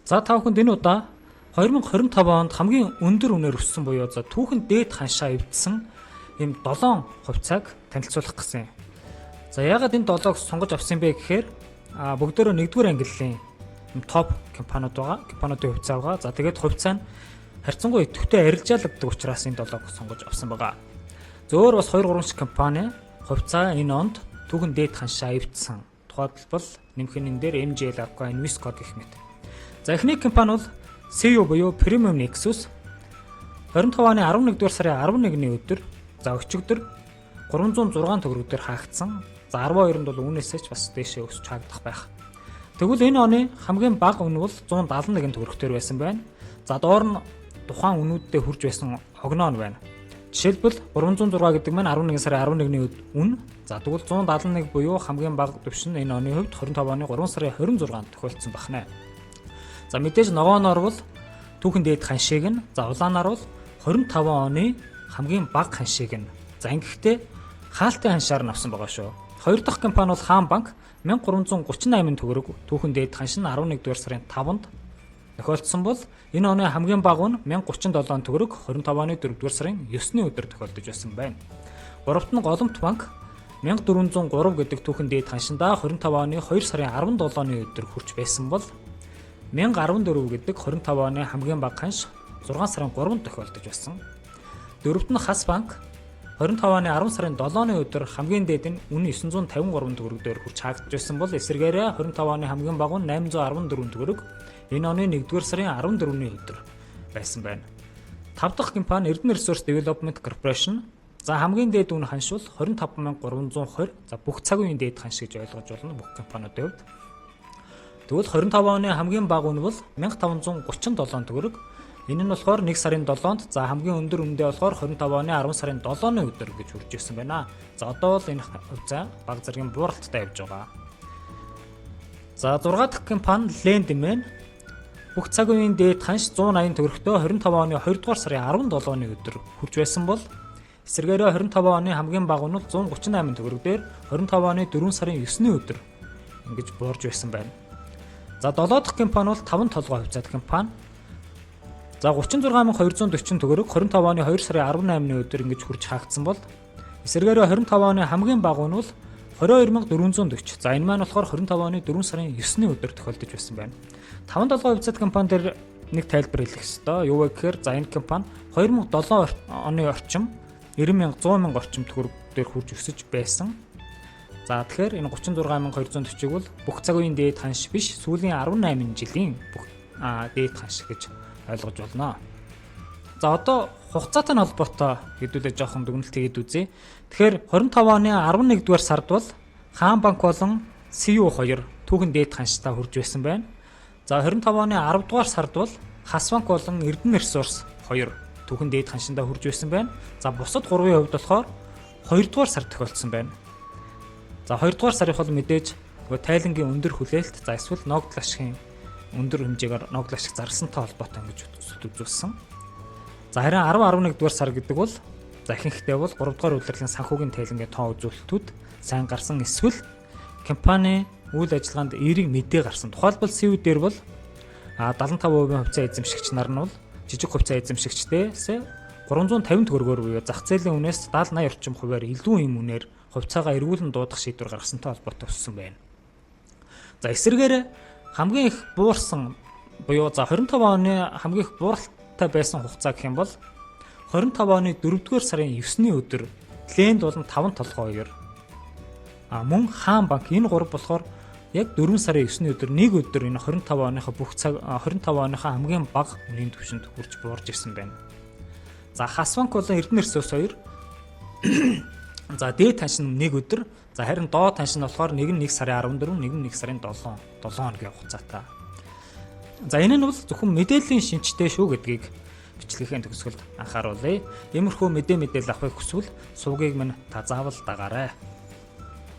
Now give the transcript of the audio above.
За та бүхэнд энэ удаа 2025 онд хамгийн өндөр үнээр өссөн буюу за түүхэн дээд ханшаа эвдсэн ийм 7 хувьцааг танилцуулах гэсэн юм. За яагаад энэ 7-ыг сонгож авсан бэ гэхээр бүгдөө нэгдүгээр ангиллын топ компаниуд байгаа. Компаниудын хувьцаа байгаа. За тэгээд хувьцаа нь харьцангуй идэвхтэй арилжаалагддаг учраас энэ 7-ыг сонгож авсан байгаа. Зөөр бас 2-3 шиг компани хувьцаа энэ онд түүхэн дээд ханшаа эвдсэн. Тухайлбал нэмэх энэ дээр MGL, Aqua, Invesco гэх мэт. За эхний компани бол CEO буюу Premium Nexus 25 оны 11-р сарын 11-ний өдөр за өчигдөр 306 төгрөгөөр хаагдсан. За 12-нд бол үүнээсээ ч бас дээшээ өсч хаагдах байх. Тэгвэл энэ оны хамгийн бага үнэ бол 171 төгрөгтөр байсан байна. За доор нь тухайн үнүүддээ хүрж байсан огноо нь байна. Жишээлбэл 306 гэдэг маань 11 сарын 11-ний үн. За тэгвэл 171 буюу хамгийн бага түвшин энэ оны хувьд 25 оны 3 сарын 26-нд тохиолдсон байна. За мэдээж ногооноор бол түүхэн дээд ханшийг нь за улаанаар бол 25 оны хамгийн бага ханшийг нь. За ингэхдээ хаалтын ханшаар нь авсан байгаа шүү. Хоёр дахь компани бол Хаан банк 1338 төгрөг түүхэн дээд ханш нь 11-р сарын 5-нд тохиолдсон бол энэ оны хамгийн бага нь 1037 төгрөг 25 оны 4-р сарын 9-ний өдөр тохиолдож байсан байна. Гуравт нь Голомт банк 1403 гэдэг түүхэн дээд ханшиндаа 25 оны 2 сарын 17-ны өдөр хүрч байсан бол 1014 гэдэг 25 оны хамгийн бага ханш 6 сарын 3-нд тохиолдож байсан. Дөрөвт нь Хас банк 25 оны 10 сарын 7-ны өдөр хамгийн дээд нь үн 953 төгрөгөөр хүрч хаагдж байсан бол эсвэргээрээ 25 оны хамгийн бага нь 814 төгрөг энэ оны 1-р сарын 14-ний өдөр байсан байна. Тав дахь компани Эрдэнэ Resource Development Corporation за хамгийн дээд үн ханш бол 25320 за бүх цаг үеийн дээд ханш гэж ойлгож болно бүх компаниудын хувьд. Тэгвэл 25 оны хамгийн бага үн бол 1537 төгрөг. Энэ нь болохоор 1 сарын 7-нд за хамгийн өндөр үндэ болохоор 25 оны 10 сарын 7-ны өдөр гэж хүрч ирсэн байна. За одоо бол энэ хувьцаа бага зэргийн бууралттай явж байгаа. За 6 дахь компани Lendman бүх цаг үеийн дээд ханш 180 төгрөгтөө 25 оны 2 дугаар сарын 17-ны өдөр хүрч байсан бол эсвэргээрээ 25 оны хамгийн бага үн бол 138 төгрөг дээр 25 оны 4 сарын 9-ний өдөр ингэж буурж байсан байна. За 7 дахь компани бол 5 толгой хувьцаат компани. За 36240 төгрөг 25 оны 2 сарын 18-ны өдөр ингэж хүрч хаагдсан бол эсвэргээрээ 25 оны хамгийн бага үн бол 22440. За энэ маань болохоор 25 оны 4 сарын 9-ний өдөр тохиолдож байсан байна. 5 толгой хувьцаат компани дээр нэг тайлбар хэлэх ёстой. Юу вэ гэхээр за энэ компани 2007 оны орчим 90000 100,000 орчим төгрөг дээр хүрч өсөж байсан. За тэгэхээр энэ 36240-ыг бол бүх цаг үеийн дээд ханш биш сүүлийн 18 жилийн бүх дээд ханш гэж ойлгож байна. За одоо хугацаатай холбоотой хэдүүлээ жоохон дүгнэлт хийгээд үзье. Тэгэхээр 25 оны 11-р сард бол Хаан банк болон CU2 түүхэн дээд ханштай хүрж байсан байна. За 25 оны 10-р сард бол Хас банк болон Эрдэнэ Resource 2 түүхэн дээд ханшиндаа хүрж байсан байна. За бусад 3-ын хувьд болохоор 2-р сард тохиолдсон байна. За 2-р сарын бол мэдээж тайлангийн өндөр хүлээлт за эсвэл ногдол ашигын өндөр хэмжээгээр ногдол ашиг зарсантай холбоотой гэж үзүүлсэн. За харин 10-11-р сар гэдэг бол за ихэнхдээ бол 3-р удирдлагын санхүүгийн тайлангийн тоо үзүүлэлтүүд сайн гарсан эсвэл компани үйл ажиллагаанд эерэг мэдээ гарсан. Тухайлбал CU дээр бол 75% хувьцаа эзэмшигч нар нь бол жижиг хувьцаа эзэмшигчдээс 350 төгрөгөөр буюу зах зээлийн үнээс 70-80 орчим хувиар илүү юм үнээр хувьцаагаа эргүүлэн дуудах шийдвэр гаргасантай холбоотой өссөн байна. За эсвэргээр хамгийн их буурсан буюу за 25 оны хамгийн их бууралтай байсан хугацаа гэх юм бол 25 оны 4-р сарын 9-ний өдөр Lend болон 5 толгой 2 мөн Хаан банк энэ 3 болохоор яг 4 сарын 9-ний өдөр нэг өдөр энэ 25 оныхоо бүх цаг 25 оныхоо хамгийн бага үнийн түвшинд хүрч буурж ирсэн байна. За Хас банк болон Эрдэнэ Resource 2 за дээд ханш нь нэг өдөр за харин доод ханш нь болохоор нэг нь 1 сарын 14 нэг нь 1 сарын 7 хоногийн хугацаатай. За энэ нь бол зөвхөн мэдээллийн шинжтэй шүү гэдгийг бичлэгийн төгсгөлд анхааруулъя. Иймэрхүү мэдээлэл авахыг хүсвэл сувгийг минь та заавал дагаарай.